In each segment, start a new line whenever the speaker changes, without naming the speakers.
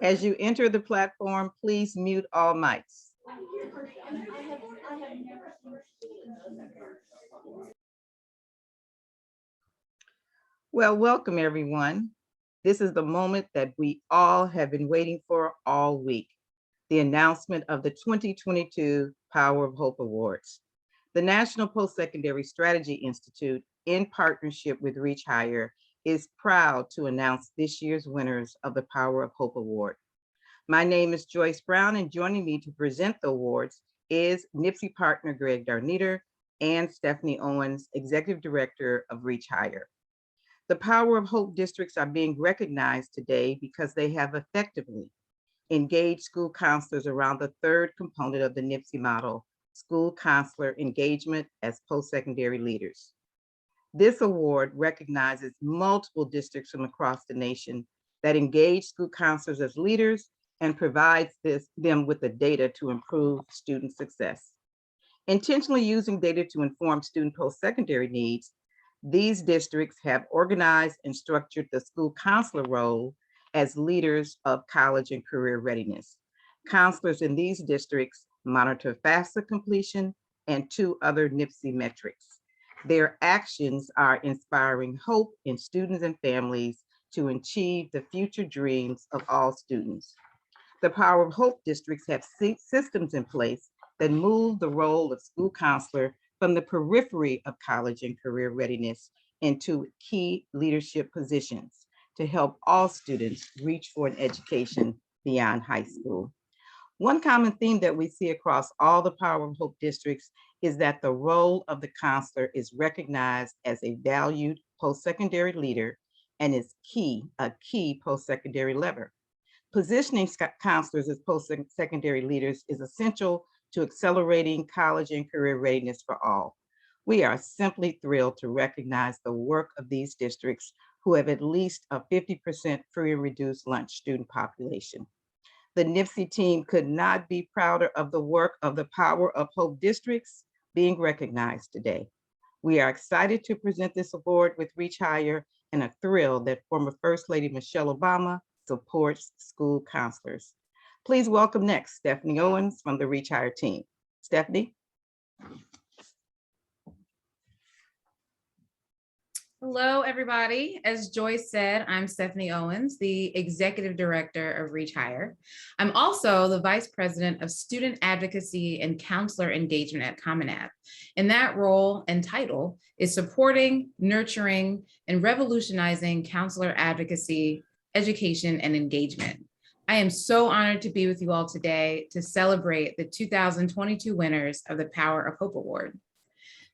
As you enter the platform, please mute all mics. Well, welcome everyone. This is the moment that we all have been waiting for all week, the announcement of the 2022 Power of Hope Awards. The National Post-Secondary Strategy Institute, in partnership with Reach Higher, is proud to announce this year's winners of the Power of Hope Award. My name is Joyce Brown, and joining me to present the awards is NPSI partner Greg Darniter and Stephanie Owens, Executive Director of Reach Higher. The Power of Hope districts are being recognized today because they have effectively engaged school counselors around the third component of the NPSI model, school counselor engagement as post-secondary leaders. This award recognizes multiple districts from across the nation that engage school counselors as leaders and provides them with the data to improve student success. Intentionally using data to inform student post-secondary needs, these districts have organized and structured the school counselor role as leaders of college and career readiness. Counselors in these districts monitor FAFSA completion and 2 other NPSI metrics. Their actions are inspiring hope in students and families to achieve the future dreams of all students. The Power of Hope districts have systems in place that move the role of school counselor from the periphery of college and career readiness into key leadership positions to help all students reach for an education beyond high school. One common theme that we see across all the Power of Hope districts is that the role of the counselor is recognized as a valued post-secondary leader and is a key post-secondary lever. Positioning counselors as post-secondary leaders is essential to accelerating college and career readiness for all. We are simply thrilled to recognize the work of these districts who have at least a 50% free and reduced lunch student population. The NPSI team could not be prouder of the work of the Power of Hope districts being recognized today. We are excited to present this award with Reach Higher and are thrilled that former First Lady Michelle Obama supports school counselors. Please welcome next Stephanie Owens from the Reach Higher team. Stephanie.
Hello, everybody. As Joyce said, I'm Stephanie Owens, the Executive Director of Reach Higher. I'm also the Vice President of Student Advocacy and Counselor Engagement at Common App. And that role and title is supporting, nurturing, and revolutionizing counselor advocacy, education, and engagement. I am so honored to be with you all today to celebrate the 2022 winners of the Power of Hope Award.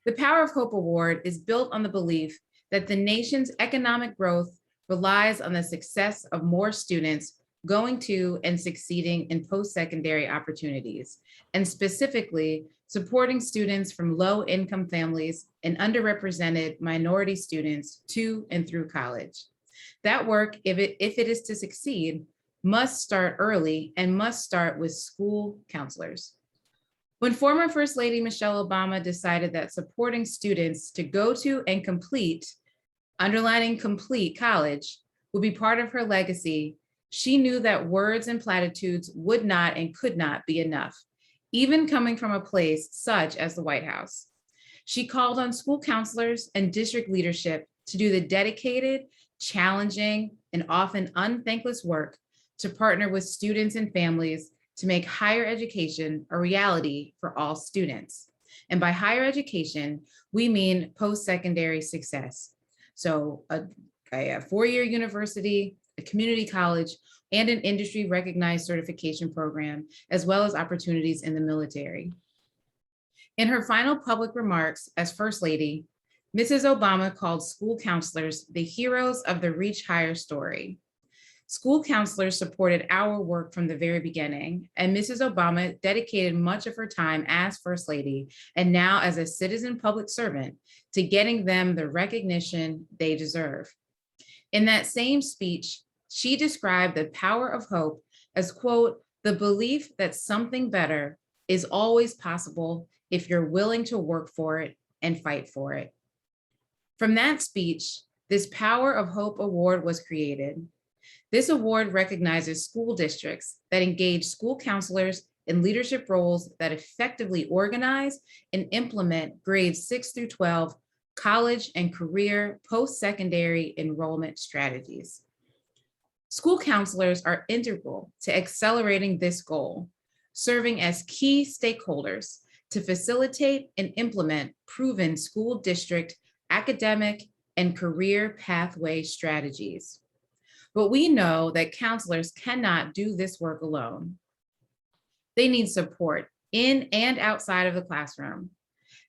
The Power of Hope Award is built on the belief that the nation's economic growth relies on the success of more students going to and succeeding in post-secondary opportunities, and specifically supporting students from low-income families and underrepresented minority students to and through college. That work, if it is to succeed, must start early and must start with school counselors. When former First Lady Michelle Obama decided that supporting students to go to and complete, underlining complete college, would be part of her legacy, she knew that words and platitudes would not and could not be enough, even coming from a place such as the White House. She called on school counselors and district leadership to do the dedicated, challenging, and often unthankless work to partner with students and families to make higher education a reality for all students. And by higher education, we mean post-secondary success. So a four-year university, a community college, and an industry recognized certification program, as well as opportunities in the military. In her final public remarks as First Lady, Mrs. Obama called school counselors the heroes of the Reach Higher story. School counselors supported our work from the very beginning, and Mrs. Obama dedicated much of her time as First Lady and now as a citizen public servant to getting them the recognition they deserve. In that same speech, she described the power of hope as, quote, the belief that something better is always possible if you're willing to work for it and fight for it. From that speech, this Power of Hope Award was created. This award recognizes school districts that engage school counselors in leadership roles that effectively organize and implement grades 6 through 12 college and career post-secondary enrollment strategies. School counselors are integral to accelerating this goal, serving as key stakeholders to facilitate and implement proven school district academic and career pathway strategies. But we know that counselors cannot do this work alone. They need support in and outside of the classroom.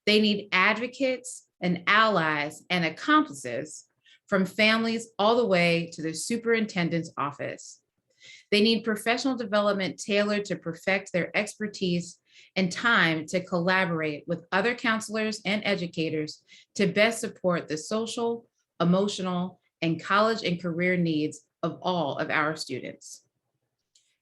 They need advocates and allies and accomplices from families all the way to the superintendent's office. They need professional development tailored to perfect their expertise and time to collaborate with other counselors and educators to best support the social, emotional, and college and career needs of all of our students.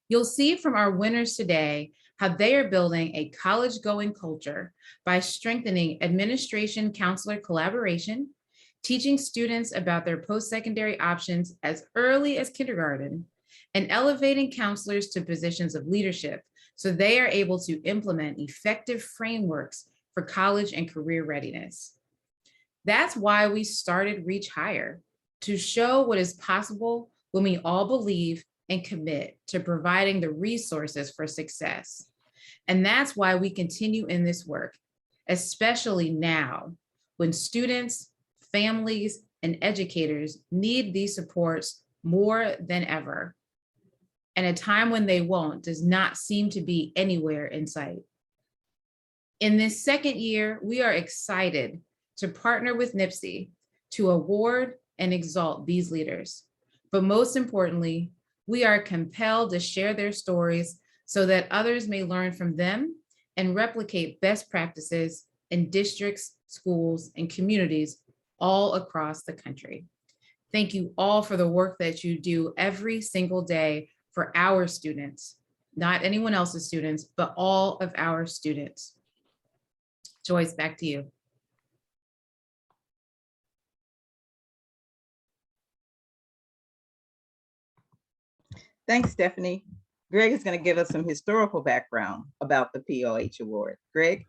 You'll see from our winners today how they are building a college-going culture by strengthening administration counselor collaboration, teaching students about their post-secondary options as early as kindergarten, and elevating counselors to positions of leadership so they are able to implement effective frameworks for college and career readiness. That's why we started Reach Higher, to show what is possible when we all believe and commit to providing the resources for success. And that's why we continue in this work, especially now when students, families, and educators need these supports more than ever. And a time when they won't does not seem to be anywhere in sight. In this second year, we are excited to partner with NPSI to award and exalt these leaders. But most importantly, we are compelled to share their stories so that others may learn from them and replicate best practices in districts, schools, and communities all across the country. Thank you all for the work that you do every single day for our students, not anyone else's students, but all of our students. Joyce, back to you.
Thanks, Stephanie. Greg is going to give us some historical background about the POH Award. Greg?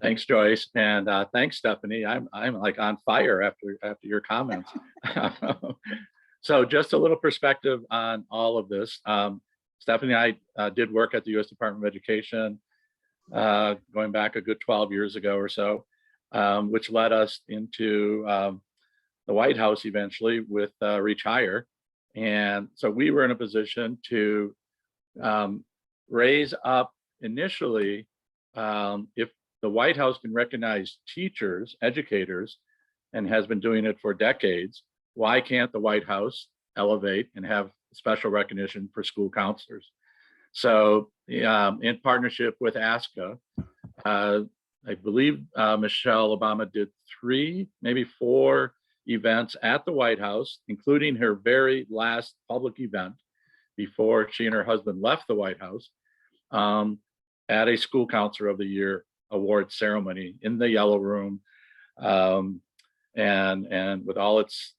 Thanks, Joyce, and thanks, Stephanie. I'm like on fire after your comments. So just a little perspective on all of this. Stephanie and I did work at the U.S. Department of Education going back a good 12 years ago or so, which led us into the White House eventually with Reach Higher. And so we were in a position to raise up initially, if the White House can recognize teachers, educators, and has been doing it for decades, why can't the White House elevate and have special recognition for school counselors? So in partnership with ASCA, I believe Michelle Obama did 3, maybe 4 events at the White House, including her very last public event before she and her husband left the White House, at a School Counselor of the Year award ceremony in the Yellow Room, and with all its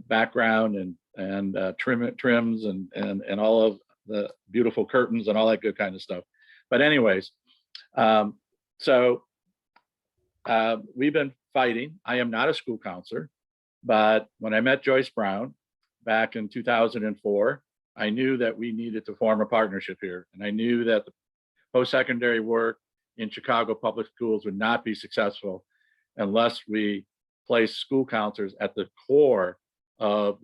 background and trims and all of the beautiful curtains and all that good kind of stuff. But anyways, so we've been fighting. I am not a school counselor, but when I met Joyce Brown back in 2004, I knew that we needed to form a partnership here. And I knew that the post-secondary work in Chicago public schools would not be successful unless we place school counselors at the core of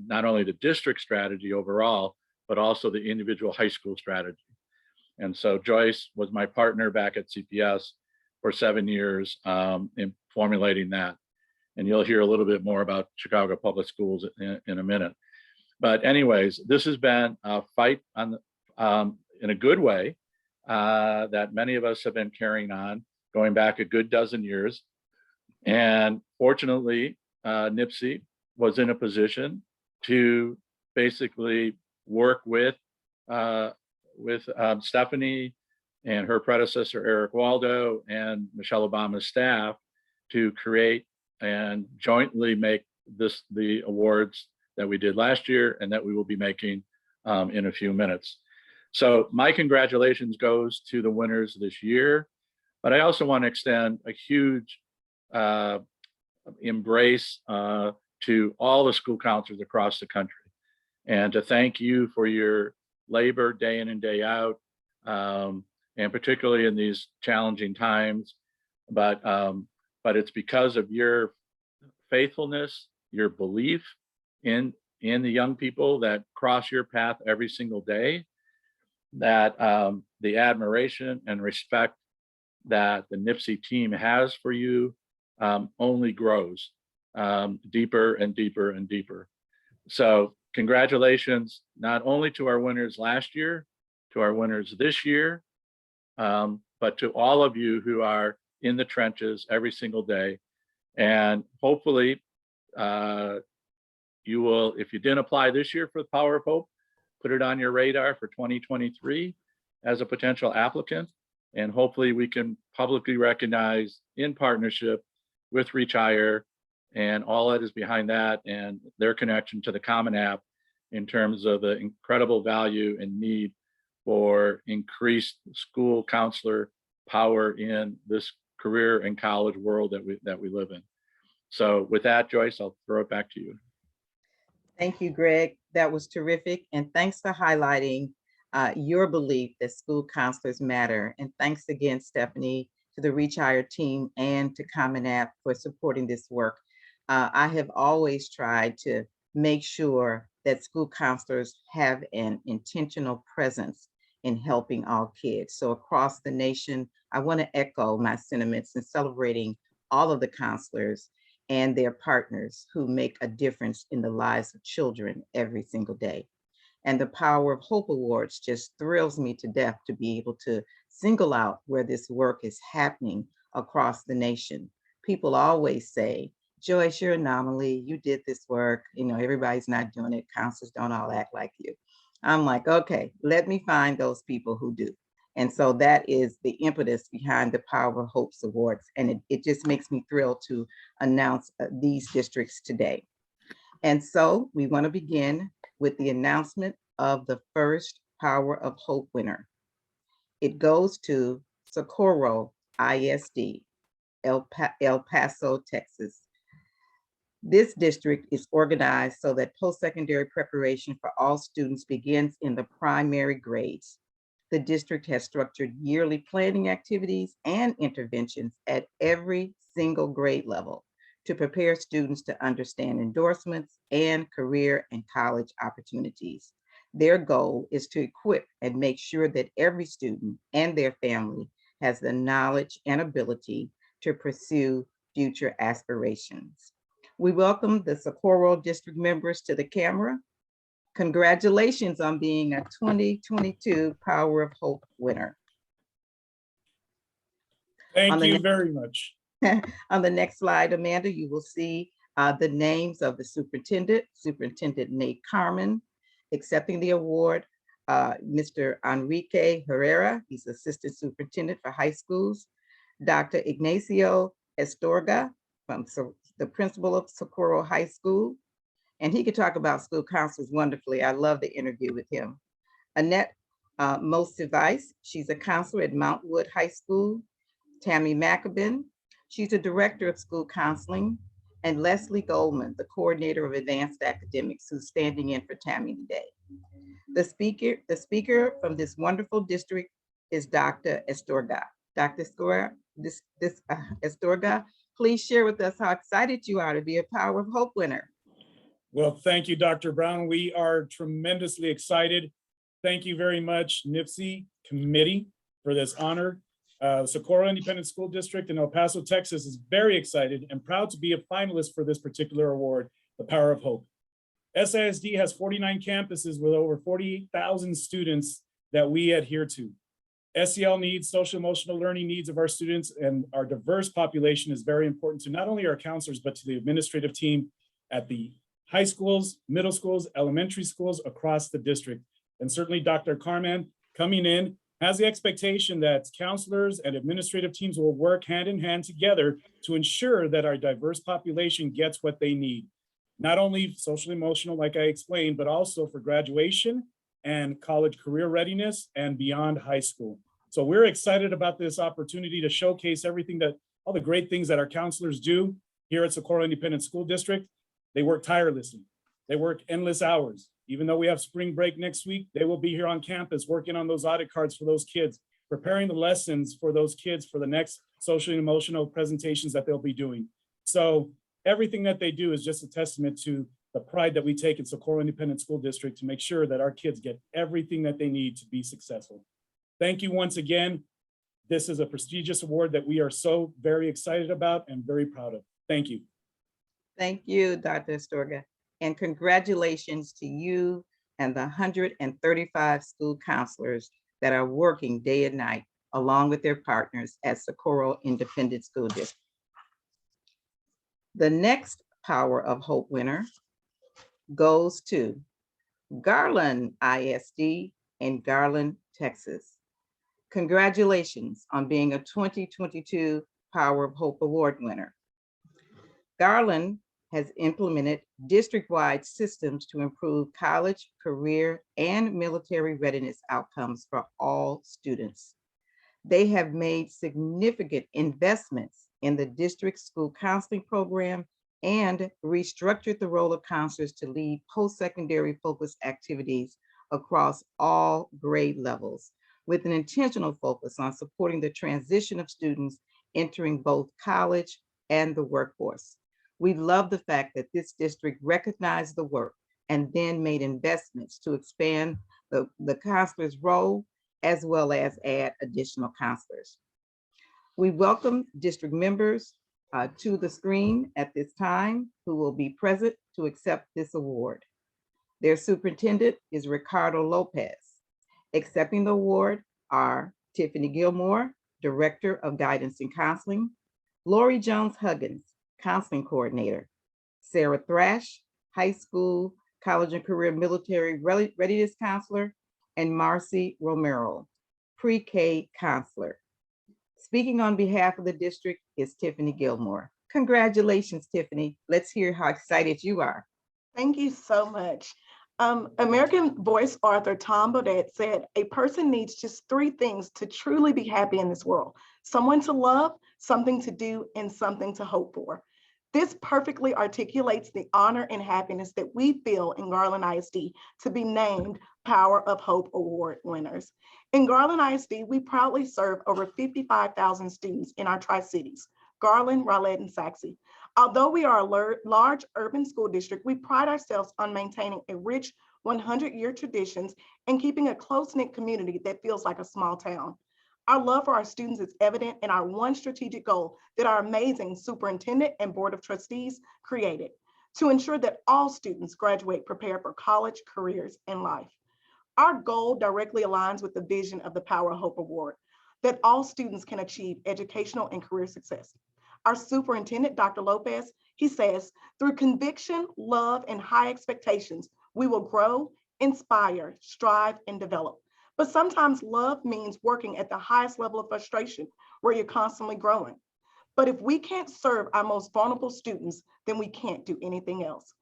not only the district strategy overall, but also the individual high school strategy. And so Joyce was my partner back at CPS for 7 years in formulating that. And you'll hear a little bit more about Chicago public schools in a minute. But anyways, this has been a fight on in a good way that many of us have been carrying on going back a good dozen years. And fortunately, NPSI was in a position to basically work with Stephanie and her predecessor, Eric Waldo, and Michelle Obama's staff to create and jointly make the awards that we did last year and that we will be making in a few minutes. So my congratulations goes to the winners this year, but I also want to extend a huge embrace to all the school counselors across the country, and to thank you for your labor day in and day out, and particularly in these challenging times. But it's because of your faithfulness, your belief in the young people that cross your path every single day, that the admiration and respect that the NIPSE team has for you only grows deeper and deeper and deeper. So congratulations, not only to our winners last year, to our winners this year, but to all of you who are in the trenches every single day. And hopefully you will, if you didn't apply this year for the Power of Hope, put it on your radar for 2023 as a potential applicant. And hopefully we can publicly recognize, in partnership with Reach Higher and all that is behind that, and their connection to the Common App, in terms of the incredible value and need for increased school counselor power in this career and college world that we live in. So with that, Joyce, I'll throw it back to you.
Thank you, Greg. That was terrific. And thanks for highlighting your belief that school counselors matter. And thanks again, Stephanie, to the Reach Higher team and to Common App for supporting this work. I have always tried to make sure that school counselors have an intentional presence in helping all kids. So across the nation, I want to echo my sentiments in celebrating all of the counselors and their partners who make a difference in the lives of children every single day. And the Power of Hope Awards just thrills me to death to be able to single out where this work is happening across the nation. People always say, Joyce, you're an anomaly. You did this work. You know, everybody's not doing it. Counselors don't all act like you. I'm like, okay, let me find those people who do. And so that is the impetus behind the Power of Hope Awards. And it just makes me thrilled to announce these districts today. And so we want to begin with the announcement of the first Power of Hope winner. It goes to Socorro ISD, El Paso, Texas. This district is organized so that post-secondary preparation for all students begins in the primary grades. The district has structured yearly planning activities and interventions at every single grade level to prepare students to understand endorsements and career and college opportunities. Their goal is to equip and make sure that every student and their family has the knowledge and ability to pursue future aspirations. We welcome the Socorro district members to the camera. Congratulations on being a 2022 Power of Hope winner.
Thank you very much.
On the next slide, Amanda, you will see the names of the superintendent, Superintendent Nate Carmen, accepting the award, Mr. Enrique Herrera, he's Assistant Superintendent for High Schools, Dr. Ignacio Estorga, from the principal of Socorro High School, and he could talk about school counselors wonderfully. I love the interview with him. Annette Mosivice, she's a counselor at Mount Wood High School. Tammy McAbin, she's a director of school counseling. And Leslie Goldman, the coordinator of advanced academics, who's standing in for Tammy today. The speaker from this wonderful district is Dr. Estorga. Dr. Estorga, please share with us how excited you are to be a Power of Hope winner.
Well, thank you, Dr. Brown. We are tremendously excited. Thank you very much, NIPSE committee, for this honor. Socorro Independent School District in El Paso, Texas is very excited and proud to be a finalist for this particular award, the Power of Hope. SISD has 49 campuses with over 48,000 students that we adhere to. SEL needs, social emotional learning needs of our students and our diverse population is very important to not only our counselors, but to the administrative team at the high schools, middle schools, elementary schools across the district. And certainly Dr. Carman coming in has the expectation that counselors and administrative teams will work hand in hand together to ensure that our diverse population gets what they need. Not only social emotional, like I explained, but also for graduation and college career readiness and beyond high school. So we're excited about this opportunity to showcase all the great things that our counselors do here at Socorro Independent School District. They work tirelessly. They work endless hours. Even though we have spring break next week, they will be here on campus working on those audit cards for those kids, preparing the lessons for those kids for the next social and emotional presentations that they'll be doing. So everything that they do is just a testament to the pride that we take in Socorro Independent School District to make sure that our kids get everything that they need to be successful. Thank you once again. This is a prestigious award that we are so very excited about and very proud of. Thank you.
Thank you, Dr. Astorga, and congratulations to you and the 135 school counselors that are working day and night along with their partners at Socorro Independent School District. The next Power of Hope winner goes to Garland ISD in Garland, Texas. Congratulations on being a 2022 Power of Hope Award winner. Garland has implemented district-wide systems to improve college, career, and military readiness outcomes for all students. They have made significant investments in the district school counseling program and restructured the role of counselors to lead post-secondary focused activities across all grade levels, with an intentional focus on supporting the transition of students entering both college and the workforce. We love the fact that this district recognized the work and then made investments to expand the counselor's role as well as add additional counselors. We welcome district members to the screen at this time who will be present to accept this award. Their superintendent is Ricardo Lopez. Accepting the award are Tiffany Gilmore, Director of Guidance and Counseling, Lori Jones-Huggins, Counseling Coordinator, Sarah Thrash, High School, College and Career Military Readiness Counselor, and Marcy Romero, Pre-K Counselor. Speaking on behalf of the district is Tiffany Gilmore. Congratulations, Tiffany. Let's hear how excited you are.
Thank you so much. American Voice author Tom Bodett said, "A person needs just 3 things to truly be happy in this world: someone to love, something to do, and something to hope for." This perfectly articulates the honor and happiness that we feel in Garland ISD to be named Power of Hope Award winners. In Garland ISD, we proudly serve over 55,000 students in our Tri-Cities, Garland, Rowlett, and Sachse. Although we are a large urban school district, we pride ourselves on maintaining a rich 100-year traditions and keeping a close-knit community that feels like a small town. Our love for our students is evident in our one strategic goal that our amazing superintendent and board of trustees created: to ensure that all students graduate prepared for college, careers, and life. Our goal directly aligns with the vision of the Power of Hope Award, that all students can achieve educational and career success. Our superintendent, Dr. Lopez, he says, "Through conviction, love, and high expectations, we will grow, inspire, strive, and develop." But sometimes love means working at the highest level of frustration, where you're constantly growing. But if we can't serve our most vulnerable students, then we can't do anything else.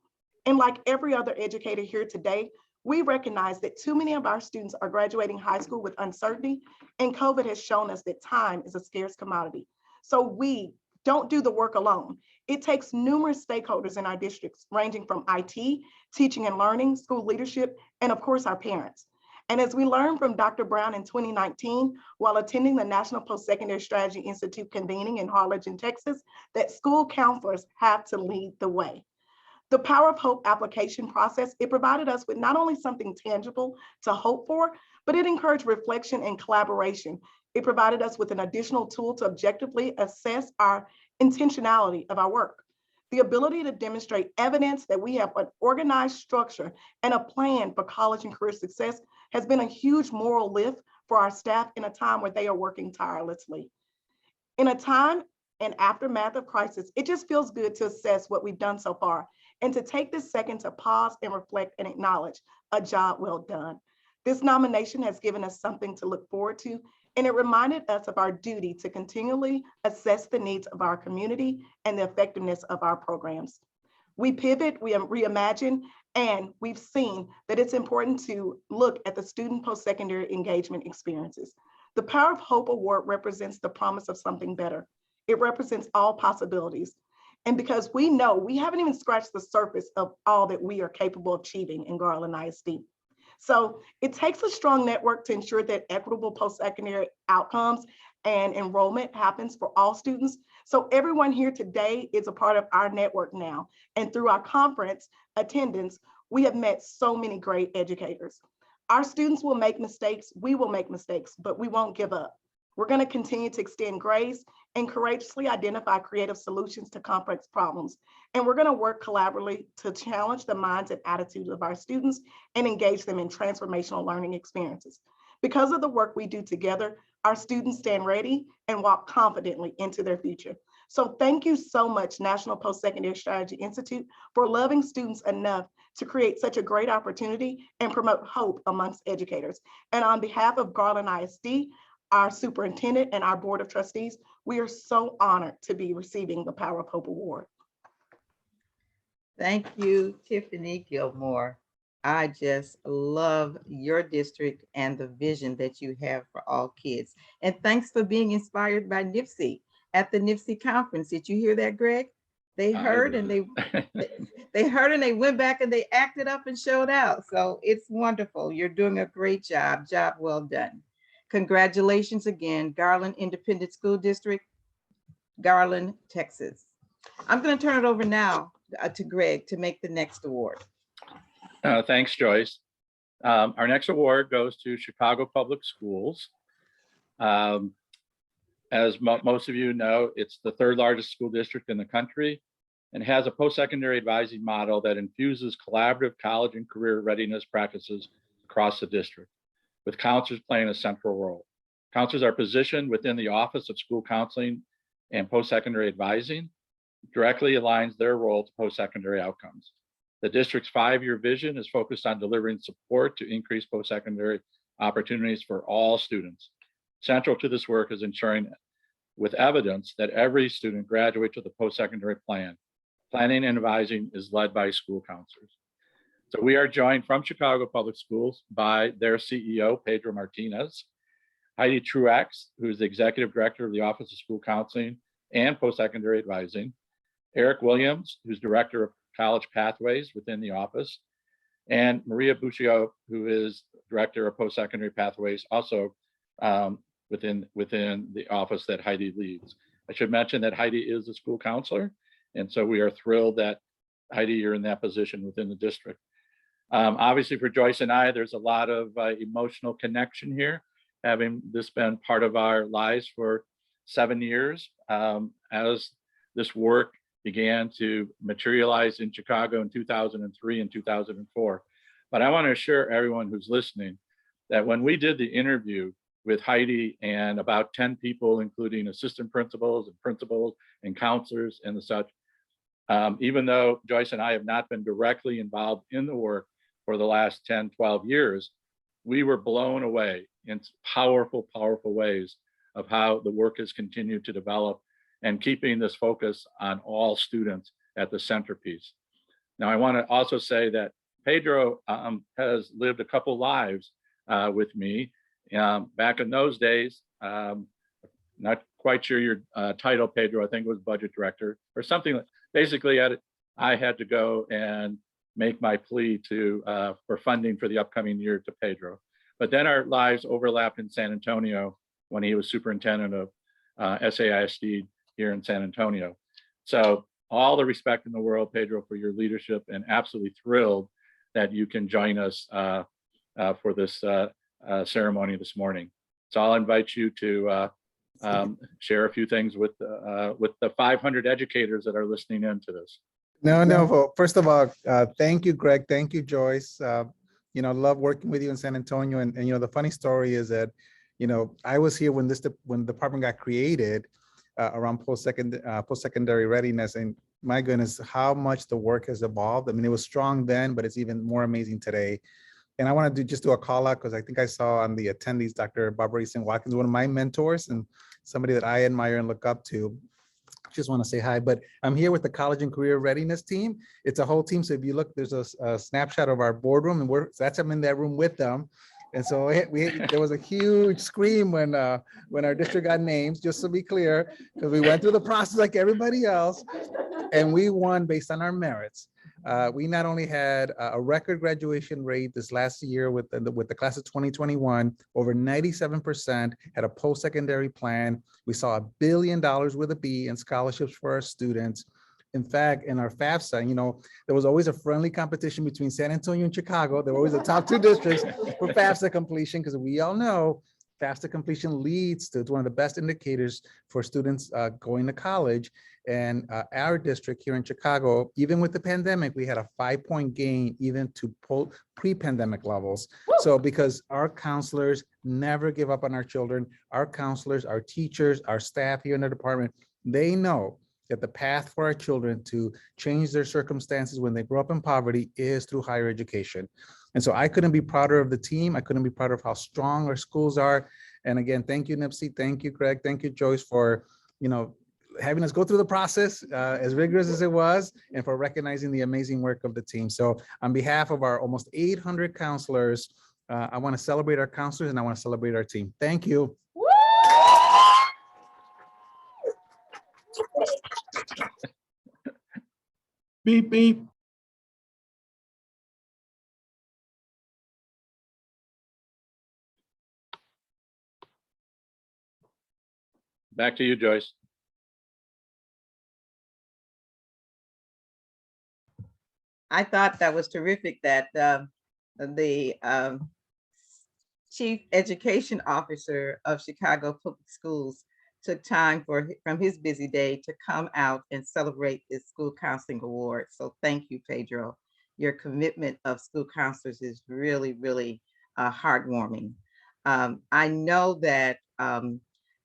And like every other educator here today, we recognize that too many of our students are graduating high school with uncertainty, and COVID has shown us that time is a scarce commodity. So we don't do the work alone. It takes numerous stakeholders in our districts, ranging from IT, teaching and learning, school leadership, and of course, our parents. And as we learned from Dr. Brown in 2019, while attending the National Post-Secondary Strategy Institute convening in Harlingen, Texas, that school counselors have to lead the way. The Power of Hope application process, it provided us with not only something tangible to hope for, but it encouraged reflection and collaboration. It provided us with an additional tool to objectively assess our intentionality of our work. The ability to demonstrate evidence that we have an organized structure and a plan for college and career success has been a huge moral lift for our staff in a time where they are working tirelessly. In a time and aftermath of crisis, it just feels good to assess what we've done so far and to take this second to pause and reflect and acknowledge a job well done. This nomination has given us something to look forward to, and it reminded us of our duty to continually assess the needs of our community and the effectiveness of our programs. We pivot, we reimagine, and we've seen that it's important to look at the student post-secondary engagement experiences. The Power of Hope Award represents the promise of something better. It represents all possibilities. And because we know we haven't even scratched the surface of all that we are capable of achieving in Garland ISD. So it takes a strong network to ensure that equitable post-secondary outcomes and enrollment happens for all students. So everyone here today is a part of our network now. And through our conference attendance, we have met so many great educators. Our students will make mistakes, we will make mistakes, but we won't give up. We're going to continue to extend grace and courageously identify creative solutions to complex problems. And we're going to work collaboratively to challenge the minds and attitudes of our students and engage them in transformational learning experiences. Because of the work we do together, our students stand ready and walk confidently into their future. So thank you so much, National Post-Secondary Strategy Institute, for loving students enough to create such a great opportunity and promote hope amongst educators. And on behalf of Garland ISD, our superintendent and our board of trustees, we are so honored to be receiving the Power of Hope Award.
Thank you, Tiffany Gilmore. I just love your district and the vision that you have for all kids. And thanks for being inspired by NIPSE at the NIPSE conference. Did you hear that, Greg? They heard and they heard and they went back and they acted up and showed out. So it's wonderful. You're doing a great job. Job well done. Congratulations again, Garland Independent School District, Garland, Texas. I'm going to turn it over now to Greg to make the next award.
Thanks, Joyce. Our next award goes to Chicago Public Schools. As most of you know, it's the third largest school district in the country and has a post-secondary advising model that infuses collaborative college and career readiness practices across the district, with counselors playing a central role. Counselors are positioned within the Office of School Counseling and Post-Secondary Advising, directly aligns their role to post-secondary outcomes. The district's 5-year vision is focused on delivering support to increase post-secondary opportunities for all students. Central to this work is ensuring with evidence that every student graduates with a post-secondary plan. Planning and advising is led by school counselors. So we are joined from Chicago Public Schools by their CEO, Pedro Martinez, Heidi Truax, who's the Executive Director of the Office of School Counseling and Post-Secondary Advising, Eric Williams, who's Director of College Pathways within the office, and Maria Buccio, who is Director of Post-Secondary Pathways, also within the office that Heidi leads. I should mention that Heidi is a school counselor, and so we are thrilled that Heidi, you're in that position within the district. Obviously for Joyce and I, there's a lot of emotional connection here, having this been part of our lives for 7 years as this work began to materialize in Chicago in 2003 and 2004. But I want to assure everyone who's listening that when we did the interview with Heidi and about 10 people, including assistant principals and counselors and the such, even though Joyce and I have not been directly involved in the work for the last 10, 12 years, we were blown away in powerful, powerful ways of how the work has continued to develop and keeping this focus on all students at the centerpiece. Now, I want to also say that Pedro has lived a couple lives with me. Back in those days, not quite sure your title, Pedro, I think it was budget director or something. Basically, I had to go and make my plea for funding for the upcoming year to Pedro. But then our lives overlapped in San Antonio when he was superintendent of SAISD here in San Antonio. So all the respect in the world, Pedro, for your leadership, and absolutely thrilled that you can join us for this ceremony this morning. So I'll invite you to share a few things with the 500 educators that are listening in to this.
No. Well, first of all, thank you, Greg. Thank you, Joyce. Love working with you in San Antonio. And the funny story is that, I was here when the department got created around post-secondary readiness. And my goodness, how much the work has evolved. I mean, it was strong then, but it's even more amazing today. And I want to do a call out because I think I saw on the attendees, Dr. Barbara Easton Watkins, one of my mentors and somebody that I admire and look up to. Just want to say hi, but I'm here with the college and career readiness team. It's a whole team. So if you look, there's a snapshot of our boardroom and I'm in that room with them. And so there was a huge scream when our district got names, just to be clear, because we went through the process like everybody else and we won based on our merits. We not only had a record graduation rate this last year with the class of 2021, over 97% had a post-secondary plan. We saw $1 billion with a B in scholarships for our students. In fact, in our FAFSA, there was always a friendly competition between San Antonio and Chicago. They were always the top two districts for FAFSA completion, because we all know FAFSA completion leads to, it's one of the best indicators for students going to college. And our district here in Chicago, even with the pandemic, we had a 5-point gain even to pre-pandemic levels. So because our counselors never give up on our children, our counselors, our teachers, our staff here in the department, they know that the path for our children to change their circumstances when they grow up in poverty is through higher education. And so I couldn't be prouder of the team. I couldn't be prouder of how strong our schools are. And again, thank you, Nipsey. Thank you, Greg. Thank you, Joyce, for, having us go through the process as rigorous as it was, and for recognizing the amazing work of the team. So on behalf of our almost 800 counselors, I want to celebrate our counselors and I want to celebrate our team. Thank you.
Beep, beep. Back to you, Joyce.
I thought that was terrific that the Chief Education Officer of Chicago Public Schools took time from his busy day to come out and celebrate this school counseling award. So thank you, Pedro. Your commitment of school counselors is really, really heartwarming. I know that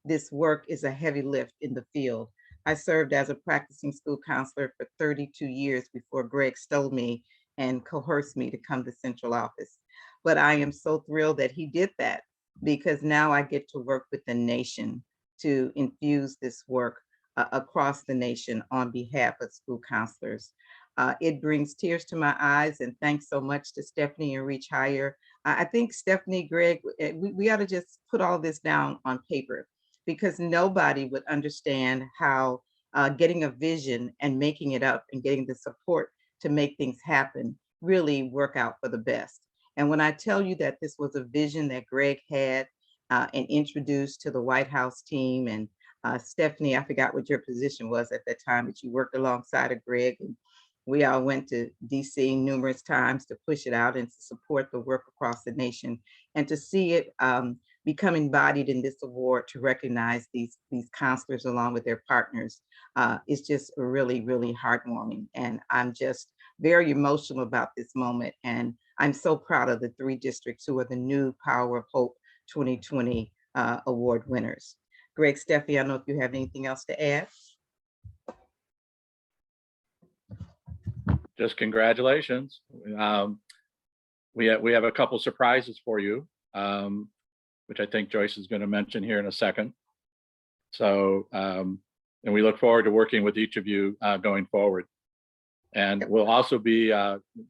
this work is a heavy lift in the field. I served as a practicing school counselor for 32 years before Greg stole me and coerced me to come to central office. But I am so thrilled that he did that, because now I get to work with the nation to infuse this work across the nation on behalf of school counselors. It brings tears to my eyes, and thanks so much to Stephanie and Reach Higher. I think Stephanie, Greg, we ought to just put all this down on paper, because nobody would understand how getting a vision and making it up and getting the support to make things happen really work out for the best. And when I tell you that this was a vision that Greg had and introduced to the White House team, and Stephanie, I forgot what your position was at that time, but you worked alongside of Greg, and we all went to DC numerous times to push it out and to support the work across the nation, and to see it become embodied in this award to recognize these counselors along with their partners is just really, really heartwarming. And I'm just very emotional about this moment. And I'm so proud of the 3 districts who are the new Power of Hope 2020 award winners. Greg, Steffi, I don't know if you have anything else to add.
Just congratulations. We have a couple surprises for you, which I think Joyce is going to mention here in a second. So, and we look forward to working with each of you going forward. And we'll also be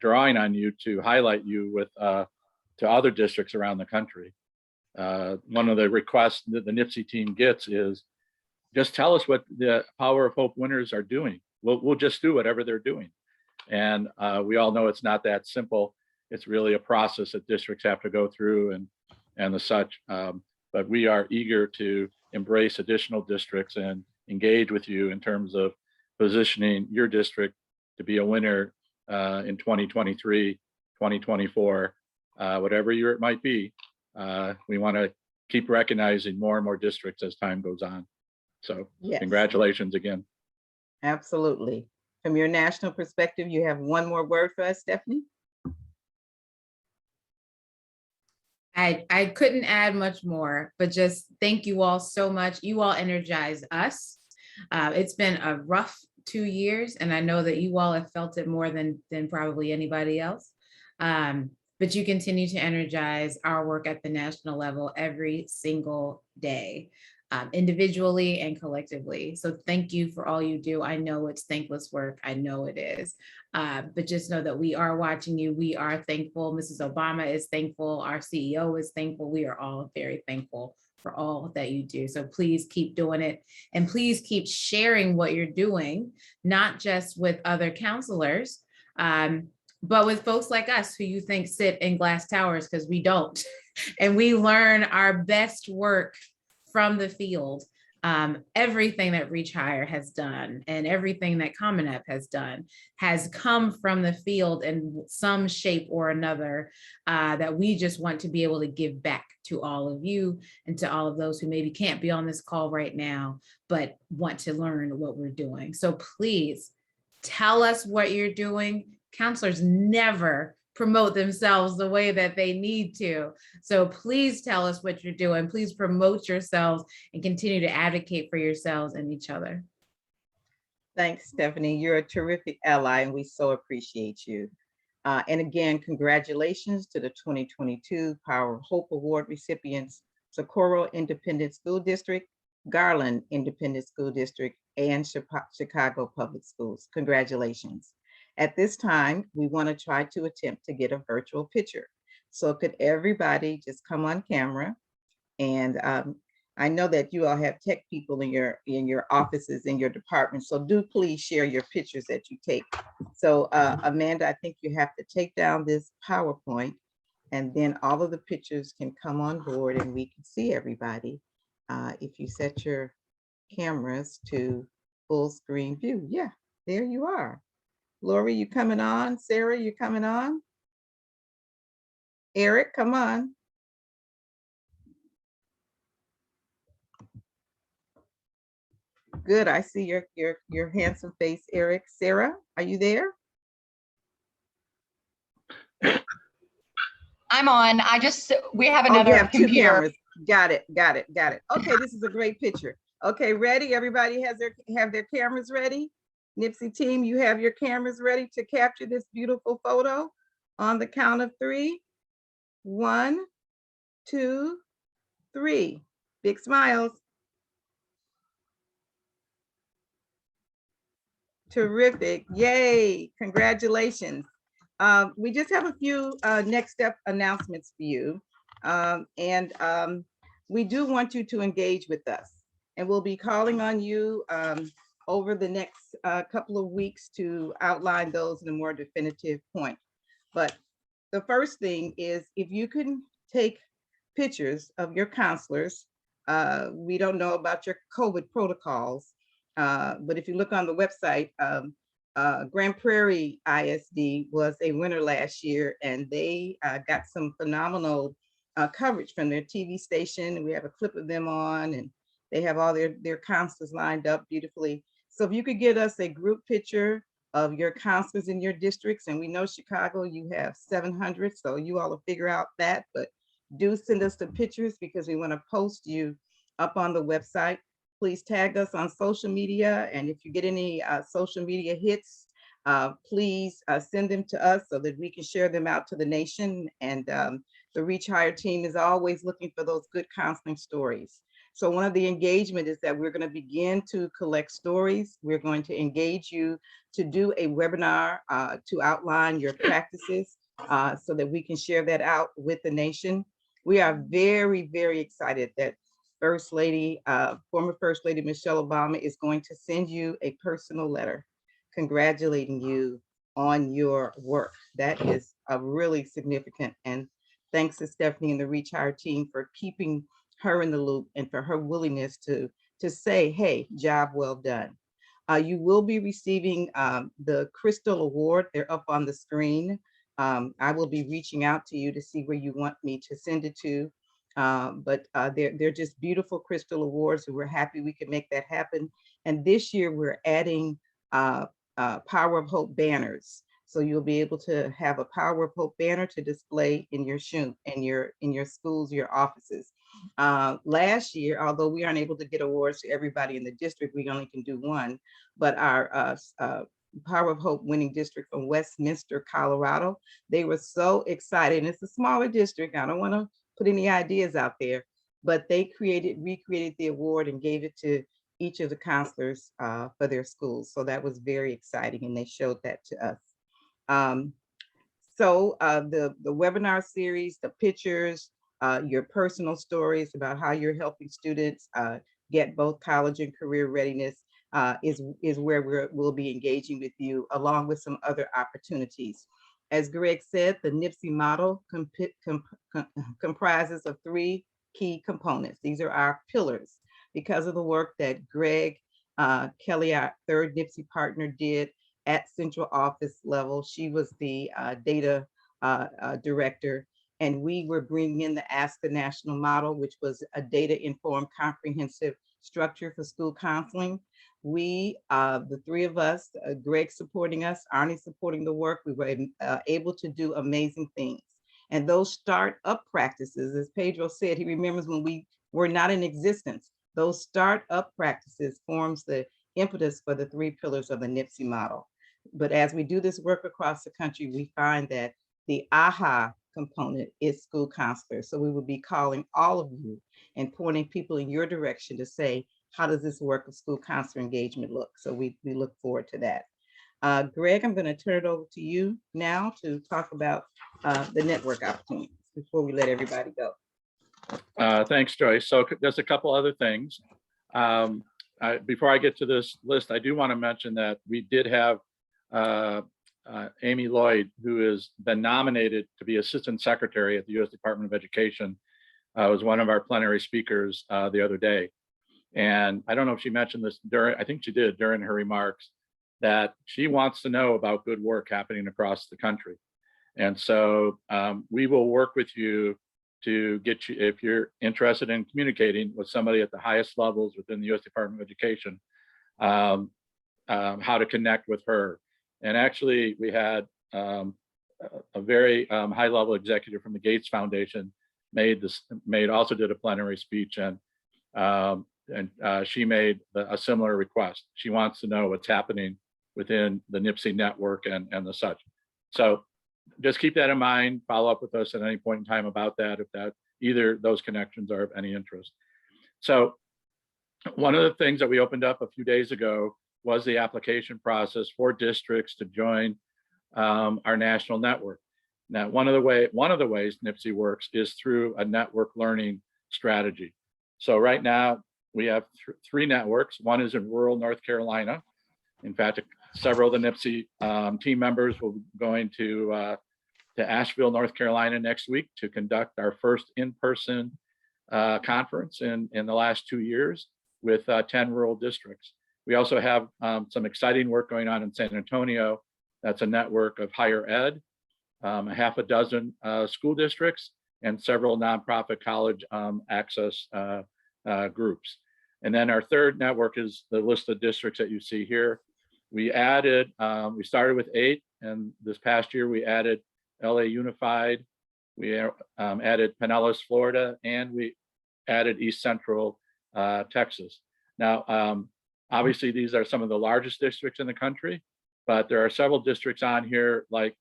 drawing on you to highlight you with to other districts around the country. One of the requests that the NIPSI team gets is just tell us what the Power of Hope winners are doing. We'll just do whatever they're doing. And we all know it's not that simple. It's really a process that districts have to go through and the such. But we are eager to embrace additional districts and engage with you in terms of positioning your district to be a winner in 2023, 2024, whatever year it might be. We want to keep recognizing more and more districts as time goes on. So
Yes.
Congratulations again.
Absolutely. From your national perspective, you have one more word for us, Stephanie?
I couldn't add much more, but just thank you all so much. You all energize us. It's been a rough 2 years, and I know that you all have felt it more than probably anybody else. but you continue to energize our work at the national level every single day, individually and collectively. So thank you for all you do. I know it's thankless work. I know it is. But just know that we are watching you. We are thankful. Mrs. Obama is thankful. Our CEO is thankful. We are all very thankful for all that you do. So please keep doing it. And please keep sharing what you're doing, not just with other counselors, but with folks like us who you think sit in glass towers, because we don't. And we learn our best work from the field. Everything that Reach Higher has done and everything that Common App has done has come from the field in some shape or another, that we just want to be able to give back to all of you and to all of those who maybe can't be on this call right now, but want to learn what we're doing. So please tell us what you're doing. Counselors never promote themselves the way that they need to. So please tell us what you're doing. Please promote yourselves and continue to advocate for yourselves and each other.
Thanks, Stephanie. You're a terrific ally and we so appreciate you. And again, congratulations to the 2022 Power of Hope Award recipients, Socorro Independent School District, Garland Independent School District, and Chicago Public Schools. Congratulations. At this time, we want to try to attempt to get a virtual picture. So could everybody just come on camera? And I know that you all have tech people in your offices, in your departments, so do please share your pictures that you take. So Amanda, I think you have to take down this PowerPoint and then all of the pictures can come on board and we can see everybody. If you set your cameras to full screen view. Yeah, there you are. Lori, you coming on? Sarah, you coming on? Eric, come on. Good, I see your handsome face, Eric. Sarah, are you there?
I'm on. We have
Oh, you
another
have two
computer.
cameras. Got it. Okay, this is a great picture. Okay, ready? Everybody have their cameras ready? Nipsey team, you have your cameras ready to capture this beautiful photo on the count of 3. 1, 2, 3. Big smiles. Terrific. Yay. Congratulations. We just have a few next step announcements for you. We do want you to engage with us. And we'll be calling on you over the next couple of weeks to outline those in a more definitive point. But the first thing is, if you can take pictures of your counselors, we don't know about your COVID protocols, but if you look on the website, Grand Prairie ISD was a winner last year, and they got some phenomenal coverage from their TV station. We have a clip of them on, and they have all their counselors lined up beautifully. So if you could get us a group picture of your counselors in your districts, and we know Chicago, you have 700, so you all will figure out that, but do send us the pictures because we want to post you up on the website. Please tag us on social media, and if you get any social media hits, please send them to us so that we can share them out to the nation. And the Reach Higher team is always looking for those good counseling stories. So one of the engagement is that we're going to begin to collect stories. We're going to engage you to do a webinar to outline your practices so that we can share that out with the nation. We are very, very excited that First Lady, former First Lady Michelle Obama is going to send you a personal letter congratulating you on your work. That is really significant. And thanks to Stephanie and the Reach Higher team for keeping her in the loop and for her willingness to say, hey, job well done. You will be receiving the Crystal Award. They're up on the screen. I will be reaching out to you to see where you want me to send it to. But they're just beautiful Crystal Awards, and we're happy we could make that happen. And this year we're adding Power of Hope banners. So you'll be able to have a Power of Hope banner to display in your in your schools, your offices. Last year, although we aren't able to get awards to everybody in the district, we only can do one, but our Power of Hope winning district from Westminster, Colorado. They were so excited. And it's a smaller district. I don't want to put any ideas out there, but they recreated the award and gave it to each of the counselors for their schools. So that was very exciting, and they showed that to us. The webinar series, the pictures, your personal stories about how you're helping students get both college and career readiness is where we'll be engaging with you, along with some other opportunities. As Greg said, the NIPSE model comprises of 3 key components. These are our pillars. Because of the work that Greg Kelly, our 3rd NIPSE partner, did at central office level. She was the data director, and we were bringing in the Ask the National model, which was a data-informed comprehensive structure for school counseling. We, the 3 of us, Greg supporting us, Arnie supporting the work, we were able to do amazing things. And those start-up practices, as Pedro said, he remembers when we were not in existence. Those start-up practices forms the impetus for the 3 pillars of the NIPSE model. But as we do this work across the country, we find that the AHA component is school counselors. So we will be calling all of you and pointing people in your direction to say, how does this work of school counselor engagement look? So we look forward to that. Greg, I'm going to turn it over to you now to talk about the network opportunities before we let everybody go.
Thanks, Joyce. So there's a couple other things. Before I get to this list, I do want to mention that we did have Amy Lloyd, who has been nominated to be Assistant Secretary at the U.S. Department of Education, was one of our plenary speakers the other day. And I don't know if she mentioned this I think she did during her remarks, that she wants to know about good work happening across the country. And so we will work with you to get you, if you're interested in communicating with somebody at the highest levels within the U.S. Department of Education, how to connect with her. And actually, we had a very high-level executive from the Gates Foundation also did a plenary speech, and she made a similar request. She wants to know what's happening within the NIPSE network and the such. So just keep that in mind. Follow up with us at any point in time about that, if that either those connections are of any interest. So one of the things that we opened up a few days ago was the application process for districts to join our national network. Now, one of the ways NIPSE works is through a network learning strategy. So right now we have 3 networks. One is in rural North Carolina. In fact, several of the NIPSE team members will be going to Asheville, North Carolina next week to conduct our first in-person conference in the last 2 years with 10 rural districts. We also have some exciting work going on in San Antonio. That's a network of higher ed, a half a dozen school districts, and several nonprofit college access groups. And then our 3rd network is the list of districts that you see here. We started with 8, and this past year we added LA Unified, we added Pinellas, Florida, and we added East Central Texas. Now, obviously, these are some of the largest districts in the country, but there are several districts on here like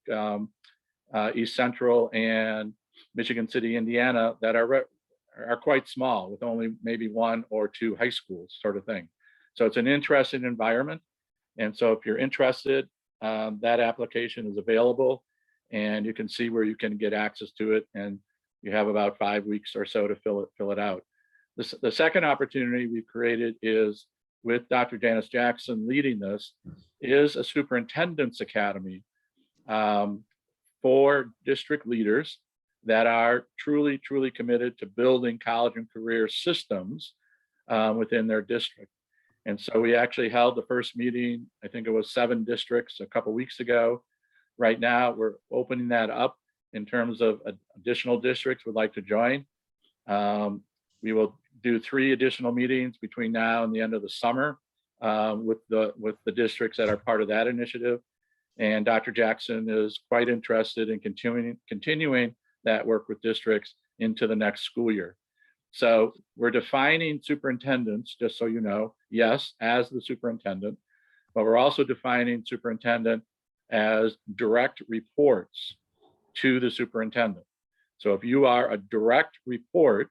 East Central and Michigan City, Indiana, that are quite small, with only maybe 1 or 2 high schools, sort of thing. So it's an interesting environment. And so if you're interested, that application is available, and you can see where you can get access to it. And you have about 5 weeks or so to fill it out. The second opportunity we've created is, with Dr. Janice Jackson leading this, is a superintendent's academy for district leaders that are truly, truly committed to building college and career systems within their district. And so we actually held the first meeting, I think it was 7 districts a couple of weeks ago. Right now, we're opening that up in terms of additional districts would like to join. We will do 3 additional meetings between now and the end of the summer with the districts that are part of that initiative. And Dr. Jackson is quite interested in continuing that work with districts into the next school year. So we're defining superintendents, just so you know, yes, as the superintendent, but we're also defining superintendent as direct reports to the superintendent. So if you are a direct report,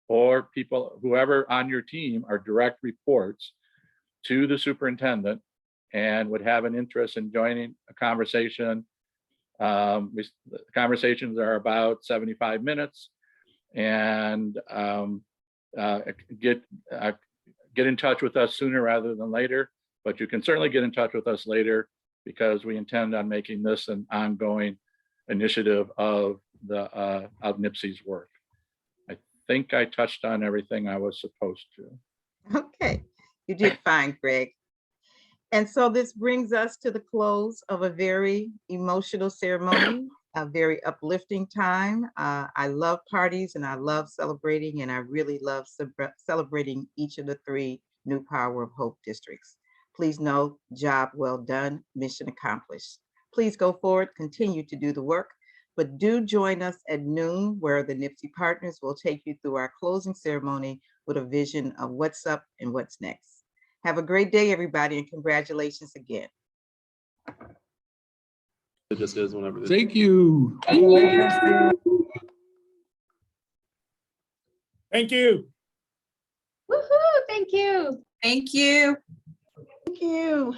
or people, whoever on your team are direct reports to the superintendent and would have an interest in joining a conversation, the conversations are about 75 minutes, and get in touch with us sooner rather than later. But you can certainly get in touch with us later, because we intend on making this an ongoing initiative of NIPSE's work. I think I touched on everything I was supposed to.
Okay, you did fine, Greg. And so this brings us to the close of a very emotional ceremony, a very uplifting time. I love parties and I love celebrating, and I really love celebrating each of the 3 new Power of Hope districts. Please know, job well done, mission accomplished. Please go forward, continue to do the work, but do join us at noon, where the NIPSE partners will take you through our closing ceremony with a vision of what's up and what's next. Have a great day, everybody, and congratulations again.
It just is whenever.
Thank you.
Thank you.
Woohoo, thank you.
Thank you.
Thank you.